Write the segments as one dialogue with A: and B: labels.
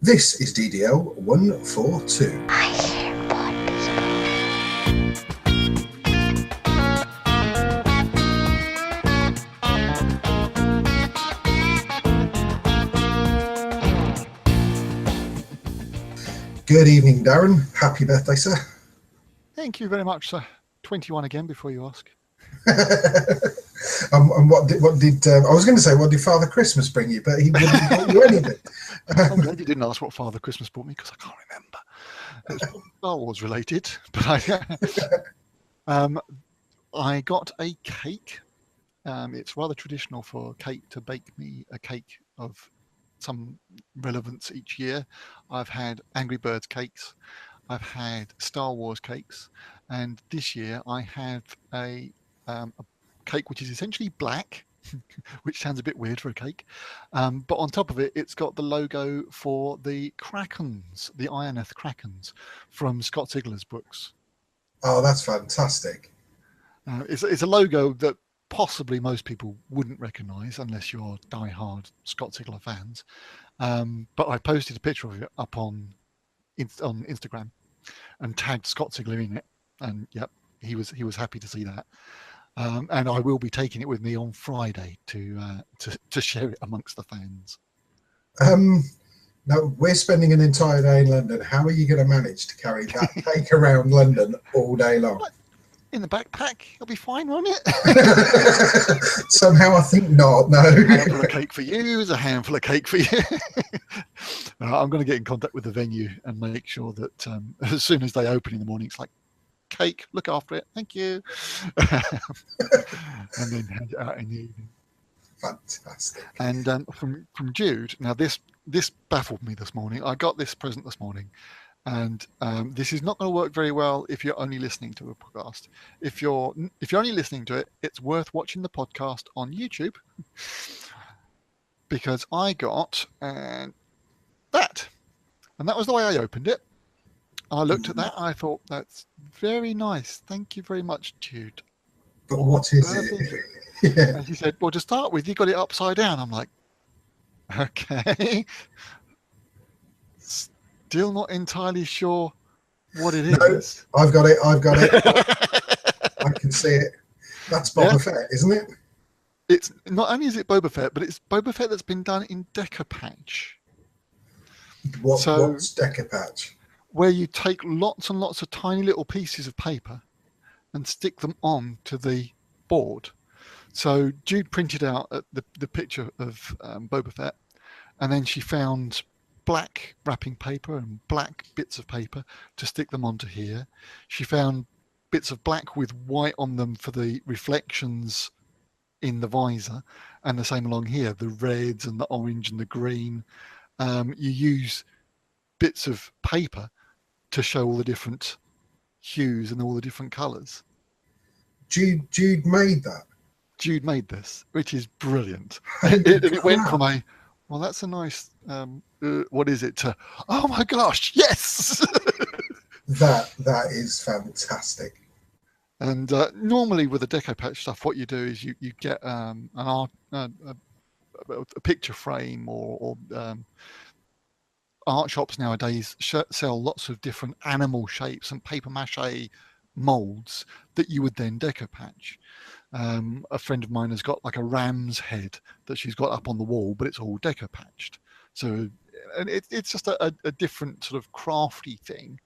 A: This is DDL 142. Good evening, Darren. Happy birthday, sir.
B: Thank you very much, sir. 21 again before you ask.
A: And what did I was going to say, what did Father Christmas bring you? But he wouldn't bring you anything.
B: I'm glad you didn't ask what Father Christmas brought me because I can't remember. It's Star Wars related, but I got a cake. It's rather traditional for Kate to bake me a cake of some relevance each year. I've had Angry Birds cakes, I've had Star Wars cakes, and this year I have a cake which is essentially black, which sounds a bit weird for a cake. But on top of it, it's got the logo for the Krakens, the Ioneth Krakens from Scott Sigler's books.
A: Oh, that's fantastic.
B: It's a logo that possibly most people wouldn't recognise unless you're die-hard Scott Sigler fans. But I posted a picture of it up on Instagram and tagged Scott Sigler in it, and yep, he was happy to see that. And I will be taking it with me on Friday to share it amongst the fans.
A: Now, we're spending an entire day in London. How are you going to manage to carry that cake around London all day long?
B: What? In the backpack, it'll be fine, won't it?
A: Somehow I think not, no.
B: A handful of cake for you is a handful of cake for you. I'm going to get in contact with the venue and make sure that as soon as they open in the morning, it's like, cake, look after it, thank you. And then hand it out in the evening.
A: Fantastic.
B: And from Jude, now this baffled me this morning. I got this present this morning, and this is not going to work very well if you're only listening to a podcast. If you're only listening to it, it's worth watching the podcast on YouTube, because I got that, and that was the way I opened it. I looked at that and I thought, that's very nice. Thank you very much, Jude.
A: But what is it?
B: Yeah. And she said, well, to start with, you got it upside down. I'm like, okay. Still not entirely sure what it is.
A: I've got it. I can see it. That's Boba Fett, isn't it?
B: It's not only is it Boba Fett, but it's Boba Fett that's been done in Decopatch.
A: What's Decopatch?
B: Where you take lots and lots of tiny little pieces of paper and stick them on to the board. So Jude printed out the picture of Boba Fett, and then she found black wrapping paper and black bits of paper to stick them onto here. She found bits of black with white on them for the reflections in the visor, and the same along here, the reds and the orange and the green. You use bits of paper to show all the different hues and all the different colours.
A: Jude made that.
B: Jude made this, which is brilliant. It went from well, that's a nice, what is it, to, oh my gosh, yes!
A: That is fantastic.
B: And normally with the Decopatch stuff, what you do is you get a picture frame or art shops nowadays sell lots of different animal shapes and paper mache molds that you would then Decopatch. A friend of mine has got like a ram's head that she's got up on the wall, but it's all Decopatched. So, and it's just a different sort of crafty thing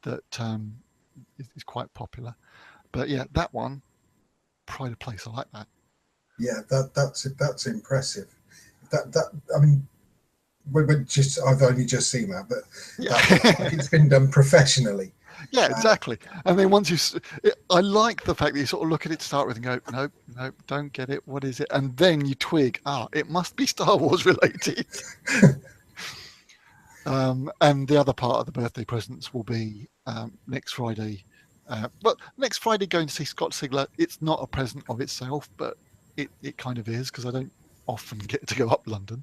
B: that is quite popular. But yeah, that one, pride of place. I like that.
A: Yeah, that's impressive. That I mean, I've only just seen that, but it's been done professionally.
B: Yeah, exactly. And then once I like the fact that you sort of look at it to start with and go, nope, don't get it. What is it? And then you twig, it must be Star Wars related. And the other part of the birthday presents will be next Friday. But next Friday, going to see Scott Sigler, it's not a present of itself, but it kind of is, because I don't often get to go up London.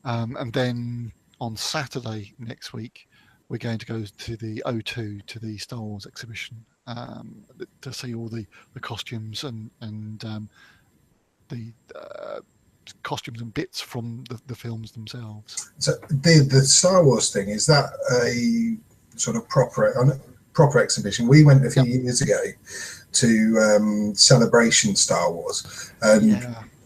B: And then on Saturday next week, we're going to go to the O2, to the Star Wars exhibition, to see all the costumes and the costumes and bits from the films themselves.
A: So the Star Wars thing, is that a sort of proper exhibition? We went a few years ago to Celebration Star Wars, and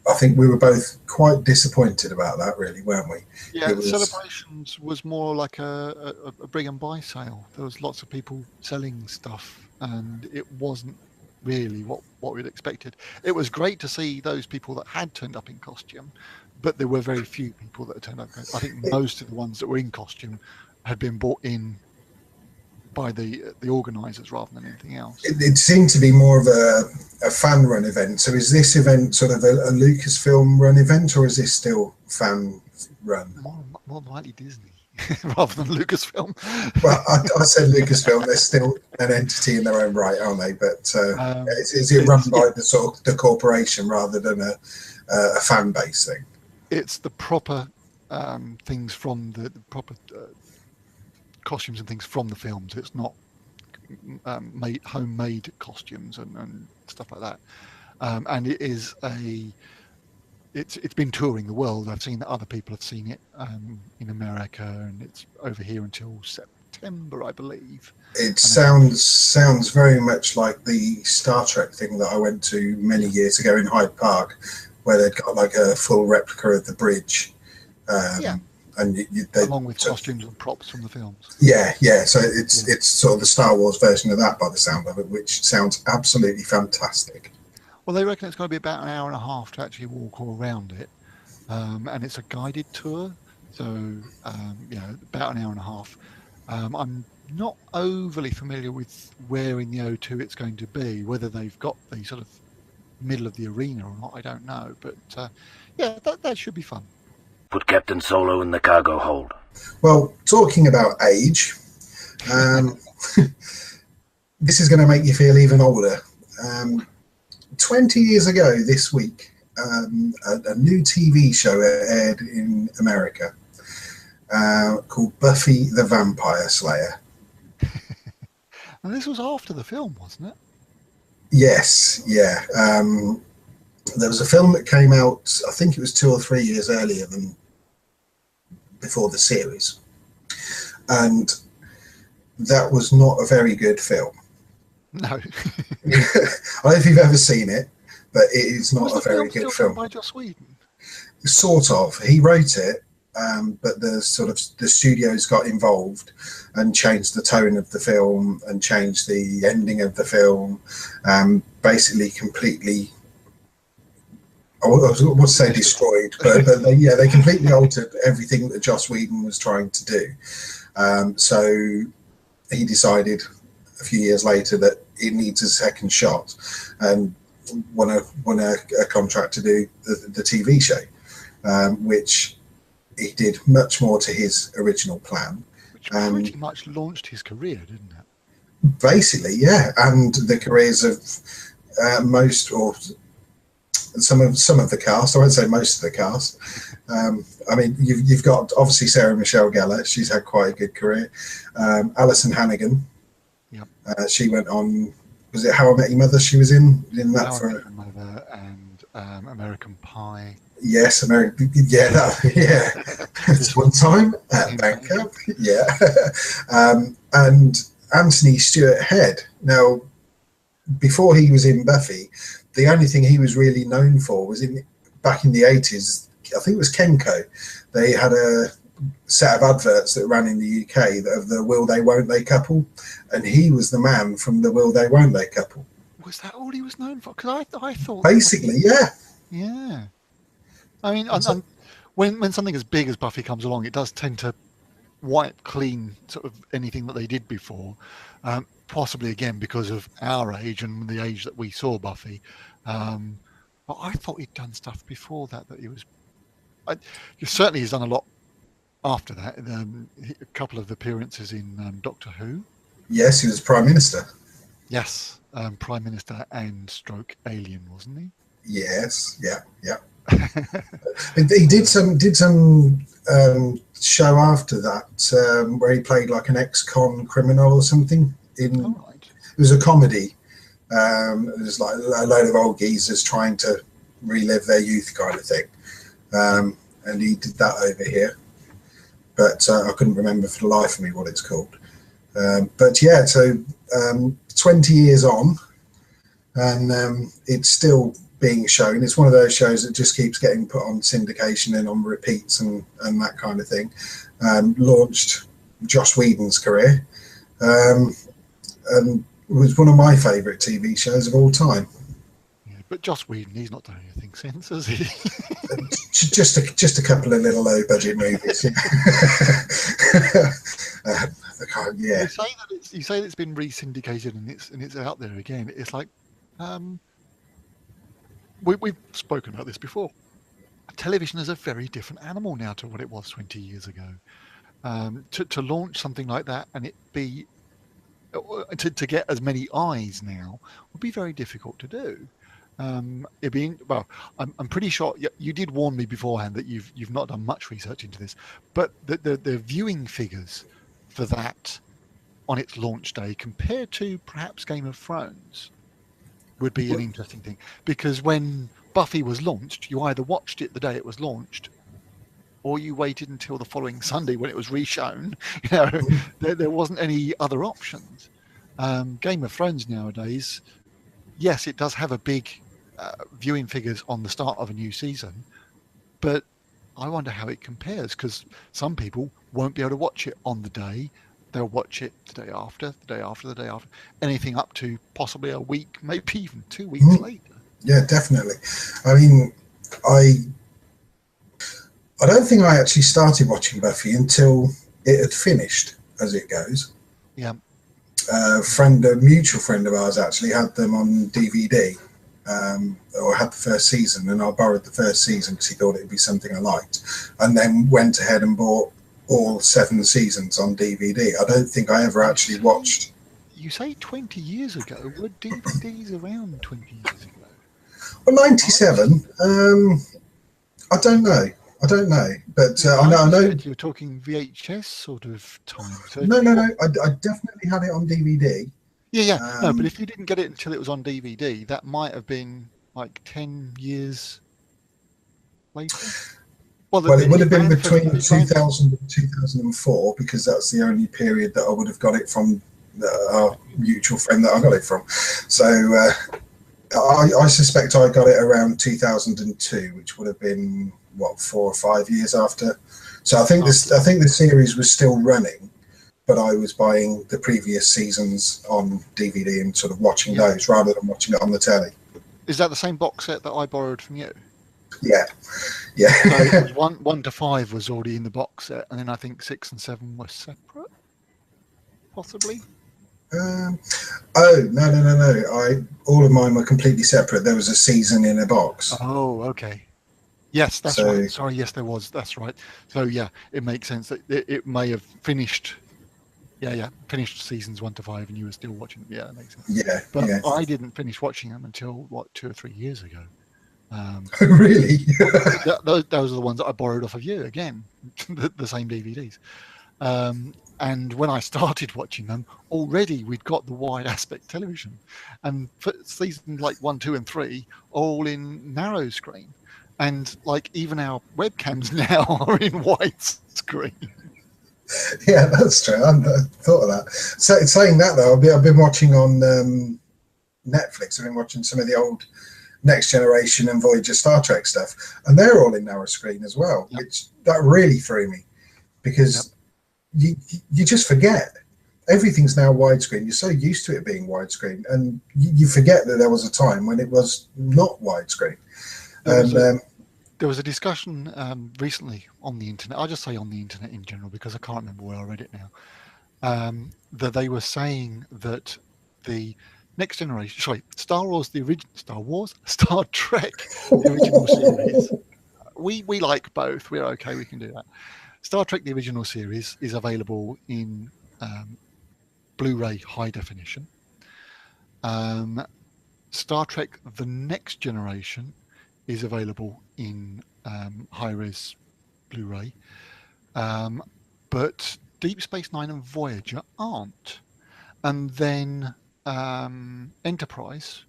A: I think we were both quite disappointed about that, really, weren't we?
B: Yeah, Celebrations was more like a bring and buy sale. There was lots of people selling stuff, and it wasn't really what we'd expected. It was great to see those people that had turned up in costume, but there were very few people that had turned up. I think most of the ones that were in costume had been brought in by the organisers rather than anything else.
A: It seemed to be more of a fan run event. So is this event sort of a Lucasfilm run event, or is this still fan run?
B: More likely Disney rather than Lucasfilm.
A: Well, I said Lucasfilm. They're still an entity in their own right, aren't they? But is it run by the sort of the corporation rather than a fan base thing?
B: It's the proper things from the proper costumes and things from the films. It's not homemade costumes and stuff like that. And it is it's been touring the world. I've seen that other people have seen it in America, and it's over here until September, I believe.
A: It sounds very much like the Star Trek thing that I went to many years ago in Hyde Park, where they'd got like a full replica of the bridge. And
B: along with costumes and props from the films.
A: Yeah. So it's sort of the Star Wars version of that, by the sound of it, which sounds absolutely fantastic.
B: Well, they reckon it's going to be about an hour and a half to actually walk all around it, and it's a guided tour, so about an hour and a half. I'm not overly familiar with where in the O2 it's going to be, whether they've got the sort of middle of the arena or not, I don't know, but that should be fun.
C: Put Captain Solo in the cargo hold.
A: Well, talking about age, this is going to make you feel even older. 20 years ago this week, a new TV show aired in America called Buffy the Vampire Slayer.
B: And this was after the film, wasn't it?
A: Yes, yeah. There was a film that came out, I think it was 2 or 3 years earlier than before the series, and that was not a very good film.
B: No.
A: I don't know if you've ever seen it, but it is not a very good film.
B: By Joss Whedon?
A: Sort of. He wrote it, but the studios got involved and changed the tone of the film and changed the ending of the film, basically completely. I would say destroyed, but they completely altered everything that Joss Whedon was trying to do. So he decided a few years later that it needs a second shot, and won a contract to do the TV show, which he did much more to his original plan.
B: Which pretty much launched his career, didn't it?
A: Basically, yeah, and the careers of most or some of the cast. I won't say most of the cast. I mean, you've got obviously Sarah Michelle Gellar. She's had quite a good career. Alison Hannigan.
B: Yep.
A: She went on. Was it How I Met Your Mother? She was in that
B: How
A: for.
B: I Met Your Mother and American Pie.
A: Yes, American. Yeah, That's one time at Bangkok. Yeah, and Anthony Stewart Head. Now, before he was in Buffy, the only thing he was really known for was back in the 80s. I think it was Kenco. They had a set of adverts that ran in the UK of the Will They Won't They couple, and he was the man from the Will They Won't They couple.
B: Was that all he was known for? Because I thought
A: basically,
B: yeah. I mean, when something as big as Buffy comes along, it does tend to wipe clean sort of anything that they did before. Possibly again because of our age and the age that we saw Buffy. But I thought he'd done stuff before that he was. Certainly, he's done a lot after that. A couple of appearances in Doctor Who. Yes,
A: he was Prime Minister.
B: Yes, Prime Minister and stroke alien, wasn't he?
A: Yes, yeah. He did some show after that where he played like an ex-con criminal or something. It was a comedy. It was like a load of old geezers trying to relive their youth kind of thing. and he did that over here. But I couldn't remember for the life of me what it's called. But yeah, so 20 years on, and it's still being shown. It's one of those shows that just keeps getting put on syndication and on repeats and that kind of thing. Launched Joss Whedon's career, and was one of my favourite TV shows of all time.
B: Yeah, but Joss Whedon, he's not done anything since, has he?
A: just a couple of little low budget movies. Yeah.
B: You say that it's been re-syndicated and it's out there again. It's like we've spoken about this before. Television is a very different animal now to what it was 20 years ago. To launch something like that and it be to get as many eyes now would be very difficult to do. I'm pretty sure you did warn me beforehand that you've not done much research into this, but the viewing figures for that on its launch day compared to perhaps Game of Thrones would be an interesting thing, because when Buffy was launched, you either watched it the day it was launched or you waited until the following Sunday when it was reshown. There wasn't any other options. Game of Thrones nowadays, yes, it does have a big viewing figures on the start of a new season, but I wonder how it compares, because some people won't be able to watch it on the day. They'll watch it the day after, the day after, the day after, anything up to possibly a week, maybe even 2 weeks later.
A: Yeah, definitely. I mean, I don't think I actually started watching Buffy until it had finished, as it goes.
B: Yeah.
A: A mutual friend of ours actually had them on DVD, or had the first season, and I borrowed the first season because he thought it would be something I liked, and then went ahead and bought all 7 seasons on DVD. I don't think I ever actually watched.
B: You say 20 years ago? Were DVDs around 20 years ago?
A: Well, 97. I don't know, but I know.
B: You're talking VHS sort of time. So
A: No. I definitely had it on DVD.
B: Yeah. No, but if you didn't get it until it was on DVD, that might have been like 10 years later.
A: Well, it would have been between 2000 and 2004, because that's the only period that I would have got it from our mutual friend that I got it from. So I suspect I got it around 2002, which would have been 4 or 5 years after. So I think the series was still running, but I was buying the previous seasons on DVD and sort of watching those rather than watching it on the telly.
B: Is that the same box set that I borrowed from you?
A: Yeah.
B: So it was 1 to 5 was already in the box set, and then I think 6 and 7 were separate, possibly.
A: No. All of mine were completely separate. There was a season in a box.
B: Oh, okay. Yes, that's right. Sorry, yes, there was. That's right. So yeah, it makes sense that it may have finished. Yeah, finished seasons 1 to 5, and you were still watching them. Yeah, that makes sense.
A: Yeah,
B: but I didn't finish watching them until 2 or 3 years ago.
A: Really?
B: Those are the ones that I borrowed off of you again, the same DVDs. And when I started watching them, already we'd got the wide aspect television, and for seasons like 1, 2, and 3, all in narrow screen, and like even our webcams now are in widescreen.
A: Yeah, that's true. I hadn't thought of that. So, saying that though, I've been watching on Netflix. I've been watching some of the old Next Generation and Voyager Star Trek stuff, and they're all in narrow screen as well.
B: Yep.
A: That really threw me, because you just forget everything's now widescreen. You're so used to it being widescreen, and you forget that there was a time when it was not widescreen.
B: There was a discussion recently on the internet. I'll just say on the internet in general, because I can't remember where I read it now. That they were saying that the Next Generation, Star Trek, the original series. We like both. We're okay. We can do that. Star Trek, the original series, is available in Blu-ray high definition. Star Trek, the Next Generation, is available in high-res Blu-ray, but Deep Space Nine and Voyager aren't. And then Enterprise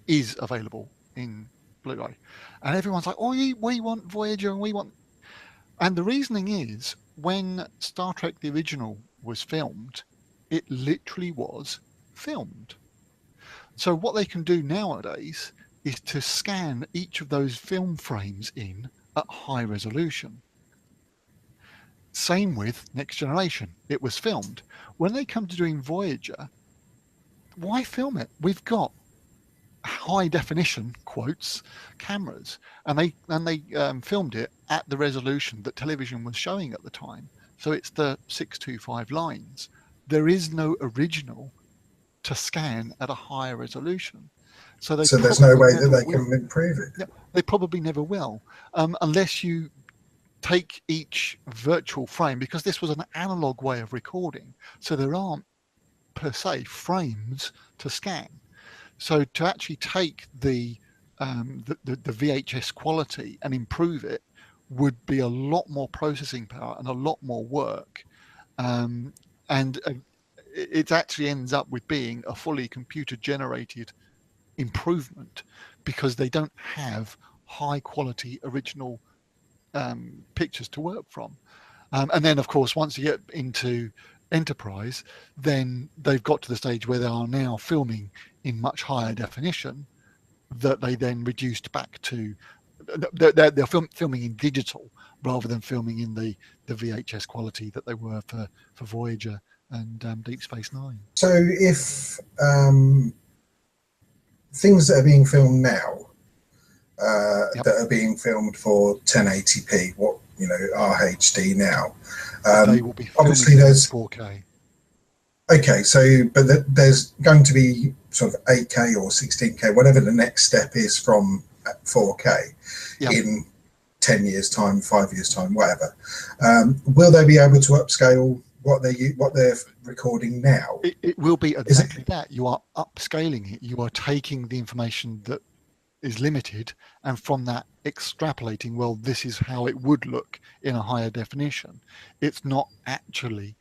B: is available in Blu-ray, and everyone's like, "Oh, we want Voyager, and we want." And the reasoning is, when Star Trek the original was filmed, it literally was filmed. So what they can do nowadays is to scan each of those film frames in at high resolution. Same with Next Generation. It was filmed. When they come to doing Voyager, why film it? We've got high definition quotes cameras, and they filmed it at the resolution that television was showing at the time. So it's the 625 lines. There is no original to scan at a higher resolution. So
A: there's no way that they can improve it.
B: Yeah, they probably never will, unless you take each virtual frame, because this was an analog way of recording. So there aren't per se frames to scan. So to actually take the VHS quality and improve it would be a lot more processing power and a lot more work, and it actually ends up with being a fully computer generated improvement, because they don't have high quality original pictures to work from. And then, of course, once you get into Enterprise, then they've got to the stage where they are now filming in much higher definition, that they then reduced back to they're filming in digital rather than filming in the VHS quality that they were for Voyager and Deep Space Nine.
A: So if things that are being filmed now, that are being filmed for 1080p, RHD now,
B: they will be
A: obviously there's
B: 4K.
A: Okay, so but there's going to be sort of 8K or 16K, whatever the next step is from 4K in 10 years' time, 5 years' time, whatever. Will they be able to upscale what they're recording now?
B: It will be exactly that. You are upscaling it. You are taking the information that is limited, and from that extrapolating, well, this is how it would look in a higher definition. It's not actually,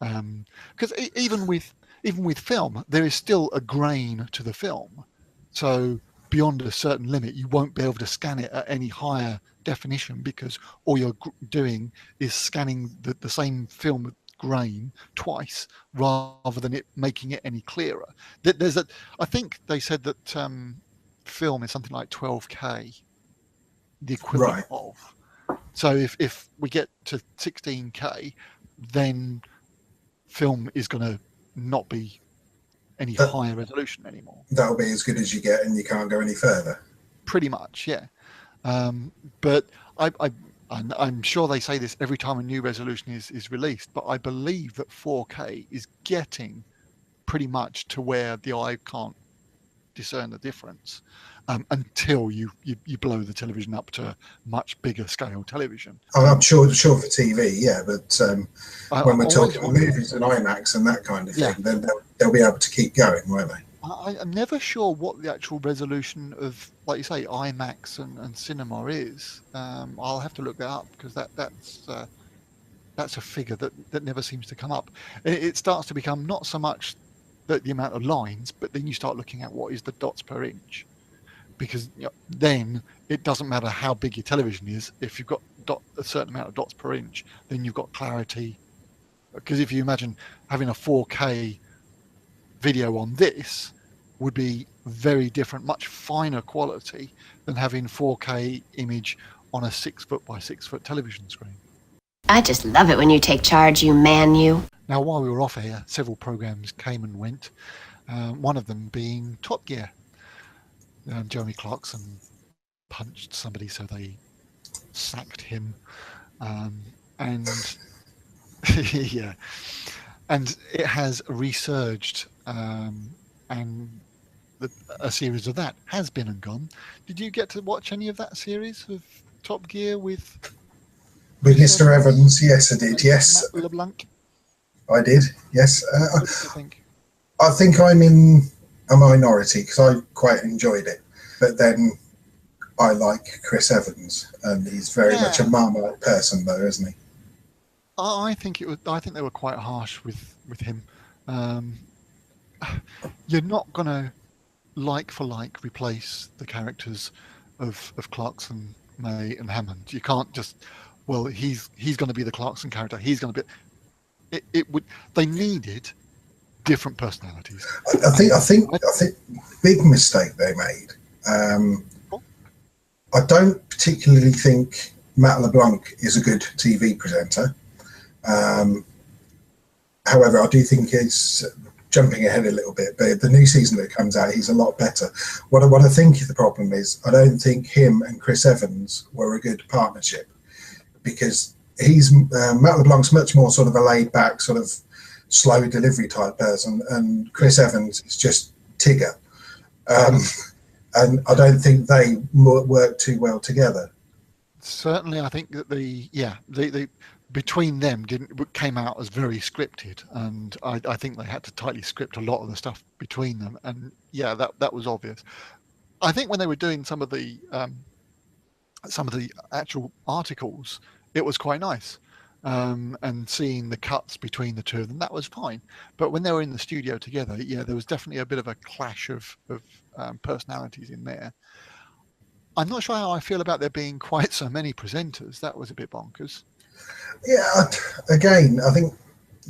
B: because even with film, there is still a grain to the film. So beyond a certain limit, you won't be able to scan it at any higher definition, because all you're doing is scanning the same film grain twice rather than it making it any clearer. I think they said that film is something like 12K, the equivalent of. So if we get to 16K, then film is going to not be any higher resolution anymore.
A: That'll be as good as you get, and you can't go any further.
B: Pretty much, yeah. But I'm sure they say this every time a new resolution is released, but I believe that 4K is getting pretty much to where the eye can't discern the difference, until you blow the television up to a much bigger scale television.
A: I'm sure for TV, yeah, but when we're talking movies and IMAX and that kind of thing, then they'll be able to keep going, won't they?
B: I'm never sure what the actual resolution of, like you say, IMAX and cinema is. I'll have to look that up, because that's a figure that never seems to come up. It starts to become not so much the amount of lines, but then you start looking at what is the dots per inch, because then it doesn't matter how big your television is. If you've got a certain amount of dots per inch, then you've got clarity. Because if you imagine having a 4K video on this, would be very different, much finer quality than having 4K image on a 6-foot by 6-foot television screen.
D: I just love it when you take charge, you man, you.
B: Now, while we were off air, several programs came and went, one of them being Top Gear. Jeremy Clarkson punched somebody, so they sacked him. And yeah, and it has resurged, and a series of that has been and gone. Did you get to watch any of that series of Top Gear with
A: Mr. Evans? Yes, I did. Yes,
B: Matt LeBlanc?
A: I did. Yes.
B: What do you think?
A: I think I'm in a minority, because I quite enjoyed it, but then I like Chris Evans, and he's very much a Marmite person, though, isn't he?
B: I think they were quite harsh with him. You're not going to like for like replace the characters of Clarkson, May, and Hammond. You can't just, well, he's going to be the Clarkson character. He's going to be. It would. They needed different personalities.
A: I think big mistake they made. I don't particularly think Matt LeBlanc is a good TV presenter. However, I do think it's jumping ahead a little bit. But the new season that comes out, he's a lot better. What I think the problem is, I don't think him and Chris Evans were a good partnership, because Matt LeBlanc's much more sort of a laid back, sort of slow delivery type person, and Chris Evans is just Tigger. And I don't think they work too well together.
B: Certainly, I think that the between them came out as very scripted, and I think they had to tightly script a lot of the stuff between them, and that was obvious. I think when they were doing some of the actual articles, it was quite nice, and seeing the cuts between the two of them, that was fine. But when they were in the studio together, there was definitely a bit of a clash of personalities in there. I'm not sure how I feel about there being quite so many presenters. That was a bit bonkers.
A: Yeah, again, I think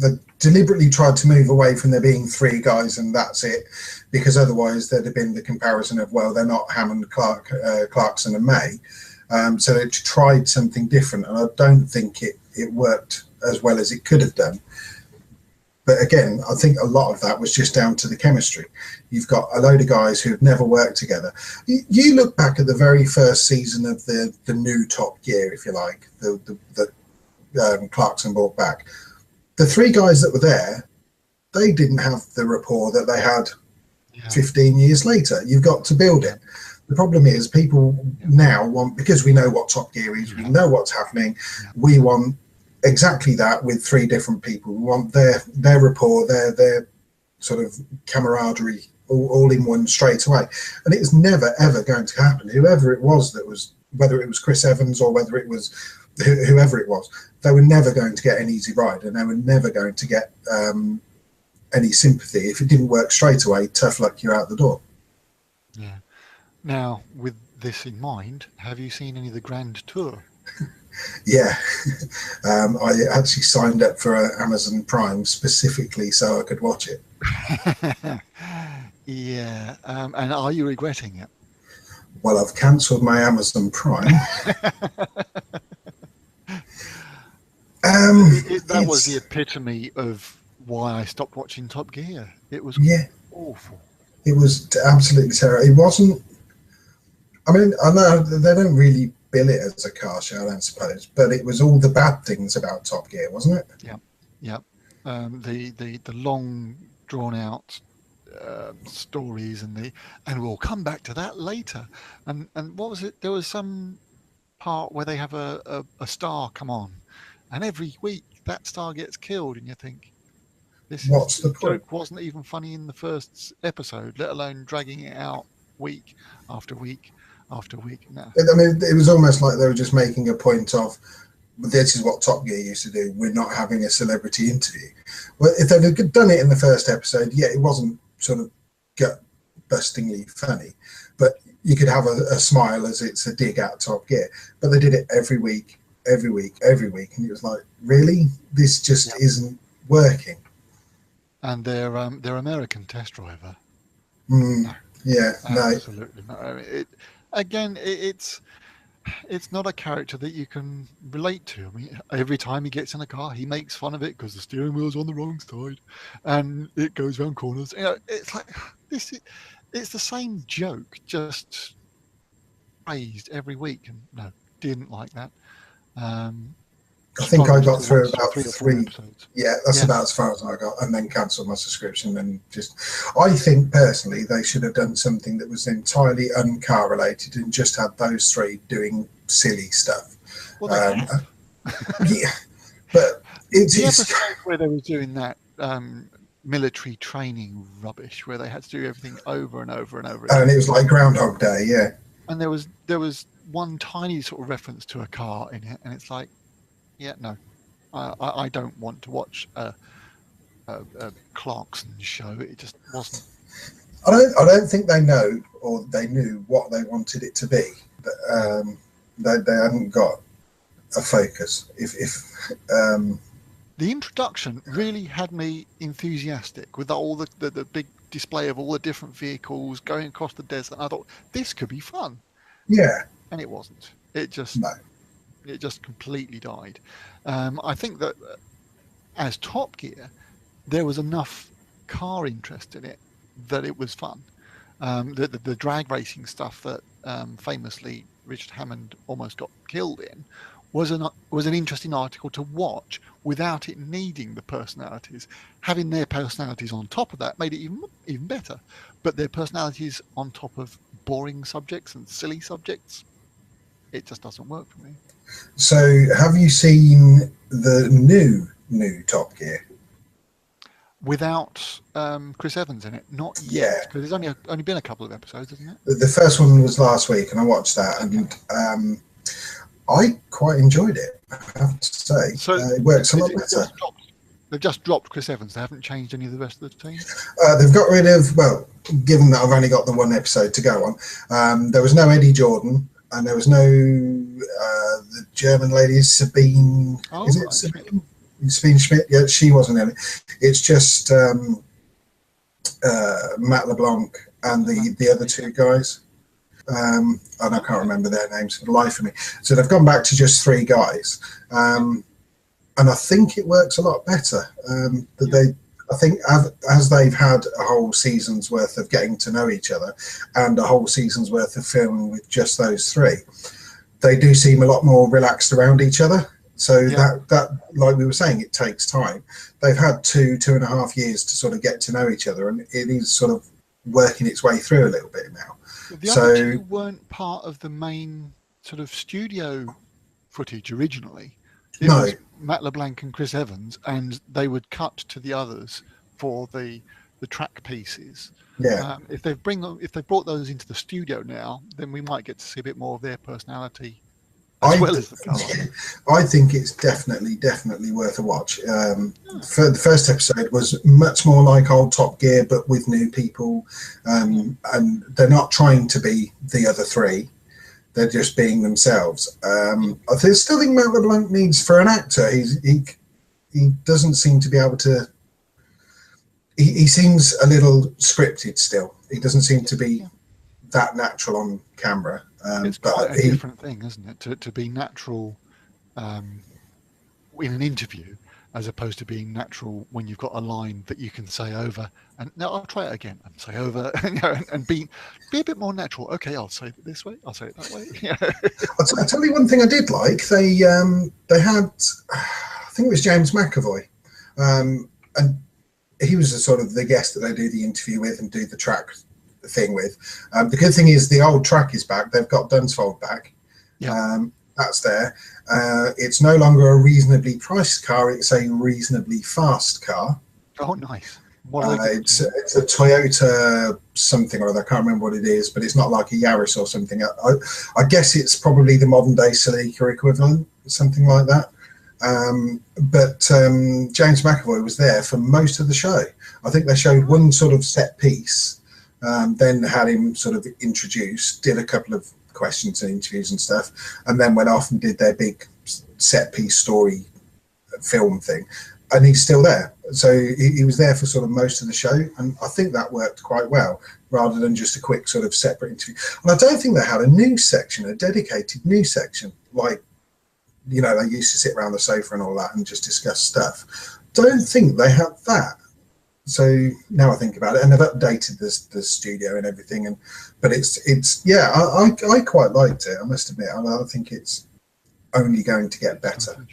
A: they deliberately tried to move away from there being three guys and that's it, because otherwise there'd have been the comparison of, well, they're not Hammond, Clarkson and May. So they tried something different, and I don't think it worked as well as it could have done. But again, I think a lot of that was just down to the chemistry. You've got a load of guys who have never worked together. You look back at the very first season of the new Top Gear, if you like, the Clarkson brought back. The three guys that were there, they didn't have the rapport that they had 15 years later. You've got to build it. The problem is people now want, because we know what Top Gear is, we know what's happening, we want exactly that with three different people. We want their rapport, their sort of camaraderie all in one straight away. And it's never, ever going to happen. Whoever it was that was, whether it was Chris Evans or whether it was whoever it was, they were never going to get an easy ride, and they were never going to get any sympathy. If it didn't work straight away, tough luck, you're out the door.
B: Yeah. Now, with this in mind, have you seen any of the Grand Tour?
A: Yeah, I actually signed up for Amazon Prime specifically so I could watch it.
B: Yeah, and are you regretting it?
A: Well, I've cancelled my Amazon Prime.
B: That was the epitome of why I stopped watching Top Gear. It was awful.
A: It was absolutely terrible. It wasn't. I mean, I know they don't really bill it as a car show, I don't suppose, but it was all the bad things about Top Gear, wasn't it?
B: Yeah. The long drawn out stories and we'll come back to that later. And what was it? There was some part where they have a star come on, and every week that star gets killed, and you think,
A: what's the point?
B: Joke wasn't even funny in the first episode, let alone dragging it out week after week after week. No.
A: I mean, it was almost like they were just making a point of, this is what Top Gear used to do, we're not having a celebrity interview. Well, if they'd have done it in the first episode, it wasn't sort of gut-bustingly funny, but you could have a smile as it's a dig at Top Gear. But they did it every week, and it was like, really? This just isn't working.
B: And their American test driver.
A: No. Yeah,
B: absolutely no. I mean, it's not a character that you can relate to. I mean, every time he gets in a car, he makes fun of it because the steering wheel's on the wrong side, and it goes around corners. It's like it's the same joke, just praised every week. And no, didn't like that.
A: I think I got through about three
B: episodes.
A: Yeah, that's about as far as I got, and then cancelled my subscription. And I think personally they should have done something that was entirely uncar related and just had those three doing silly stuff.
B: Well, they have.
A: But it's
B: the episode where they were doing that military training rubbish, where they had to do everything over and over and over.
A: And it was like Groundhog Day, yeah.
B: And there was one tiny sort of reference to a car in it, and it's like, no, I don't want to watch a Clarkson show. It just wasn't.
A: I don't think they know, or they knew what they wanted it to be. They hadn't got a focus.
B: The introduction really had me enthusiastic with all the big display of all the different vehicles going across the desert. I thought this could be fun,
A: Yeah,
B: and it wasn't. It just completely died. I think that as Top Gear, there was enough car interest in it that it was fun. The drag racing stuff that famously Richard Hammond almost got killed in was an interesting article to watch without it needing the personalities. Having their personalities on top of that made it even better. But their personalities on top of boring subjects and silly subjects, it just doesn't work for me.
A: So, have you seen the new Top Gear?
B: Without Chris Evans in it, not yet, because there's only been a couple of episodes, isn't it?
A: The first one was last week, and I watched that, and I quite enjoyed it. I have to say, so it works a lot better.
B: They've just dropped Chris Evans. They haven't changed any of the rest of the team.
A: They've got rid of, well, given that I've only got the one episode to go on, there was no Eddie Jordan, and there was no the German lady Sabine.
B: Oh,
A: is it Sabine? Sabine Schmidt? Yeah, she wasn't in it. It's just Matt LeBlanc and the other two guys. And I can't remember their names for the life of me. So they've gone back to just three guys. And I think it works a lot better. I think as they've had a whole season's worth of getting to know each other and a whole season's worth of filming with just those three, they do seem a lot more relaxed around each other. So that, like we were saying, it takes time. They've had 2.5 years to sort of get to know each other, and it is sort of working its way through a little bit now.
B: The other two weren't part of the main sort of studio footage originally. It was Matt LeBlanc and Chris Evans, and they would cut to the others for the track pieces.
A: Yeah.
B: If they brought those into the studio now, then we might get to see a bit more of their personality as well as the color.
A: I think it's definitely worth a watch. For the first episode was much more like old Top Gear, but with new people, and they're not trying to be the other three. They're just being themselves. I still think Matt LeBlanc needs, for an actor, he doesn't seem to be able to. He seems a little scripted still. He doesn't seem to be that natural on camera.
B: It's quite a different thing, isn't it, to be natural in an interview as opposed to being natural when you've got a line that you can say over and no, I'll try it again and say over, and be a bit more natural. Okay, I'll say it this way, I'll say it that way.
A: I'll tell you one thing I did like. They had, I think it was James McAvoy, and he was the guest that they do the interview with and do the track thing with. The good thing is the old track is back. They've got Dunsfold back. That's there. It's no longer a reasonably priced car, it's a reasonably fast car.
B: Oh, nice.
A: It's a Toyota something or other. I can't remember what it is, but it's not like a Yaris or something. I guess it's probably the modern day Celica equivalent, something like that. But James McAvoy was there for most of the show. I think they showed one sort of set piece, then had him sort of introduced, did a couple of questions and interviews and stuff, and then went off and did their big set piece story film thing. And he's still there. So he was there for sort of most of the show, and I think that worked quite well, rather than just a quick sort of separate interview. And I don't think they had a news section, a dedicated news section, like, you know, they used to sit around the sofa and all that and just discuss stuff. Don't think they had that. So now I think about it, and they've updated the studio and everything, but it's yeah, I quite liked it, I must admit. I think it's only going to get better.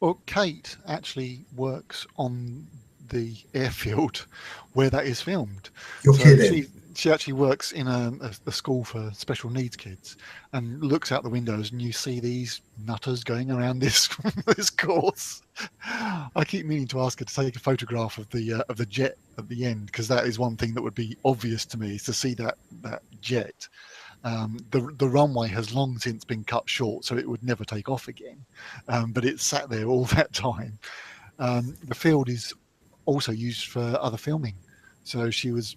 B: Well, Kate actually works on the airfield where that is filmed.
A: You're kidding.
B: She actually works in a school for special needs kids, and looks out the windows, and you see these nutters going around this course. I keep meaning to ask her to take a photograph of the jet at the end, because that is one thing that would be obvious to me, is to see that jet. The runway has long since been cut short, so it would never take off again. But it sat there all that time. The field is also used for other filming. So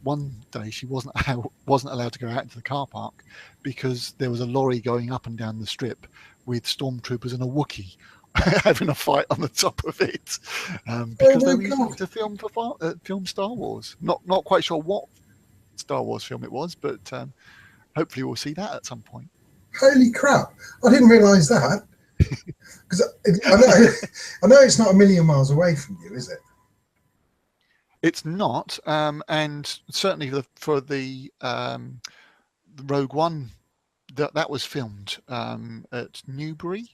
B: one day she wasn't allowed to go out into the car park because there was a lorry going up and down the strip with stormtroopers and a Wookiee having a fight on the top of it, because they were using it to film Star Wars. Not quite sure what Star Wars film it was, but hopefully we'll see that at some point.
A: Holy crap! I didn't realise that. Because I know it's not a million miles away from you, is it?
B: It's not, and certainly for the Rogue One, that was filmed at Newbury,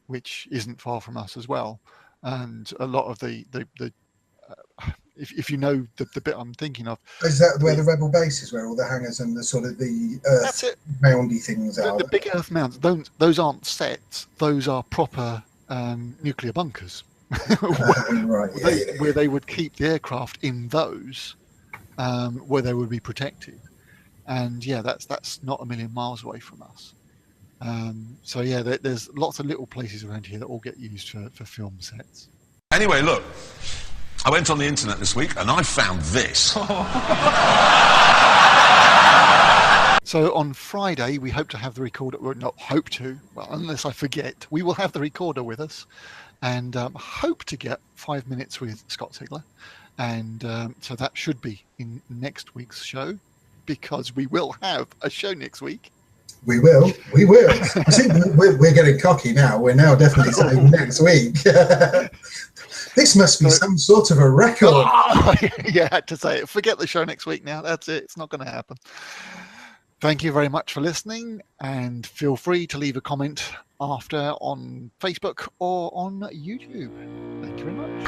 B: which isn't far from us as well. And a lot of the if you know the bit I'm thinking of,
A: is that where the Rebel base is, where all the hangars and the sort of the Earth moundy things are?
B: The big Earth mounds. Those aren't sets. Those are proper nuclear bunkers. Where they would keep the aircraft in those, where they would be protected, and that's not a million miles away from us. So there's lots of little places around here that all get used for film sets.
E: Anyway, look, I went on the internet this week and I found this.
B: So on Friday, we hope to have the recorder. Well, not hope to, well, unless I forget, we will have the recorder with us, and hope to get 5 minutes with Scott Sigler. And so that should be in next week's show, because we will have a show next week.
A: We will. I think we're getting cocky now. We're now definitely saying next week. This must be some sort of a record.
B: Oh, yeah, I had to say it. Forget the show next week now. That's it. It's not going to happen. Thank you very much for listening, and feel free to leave a comment after on Facebook or on YouTube. Thank you very much.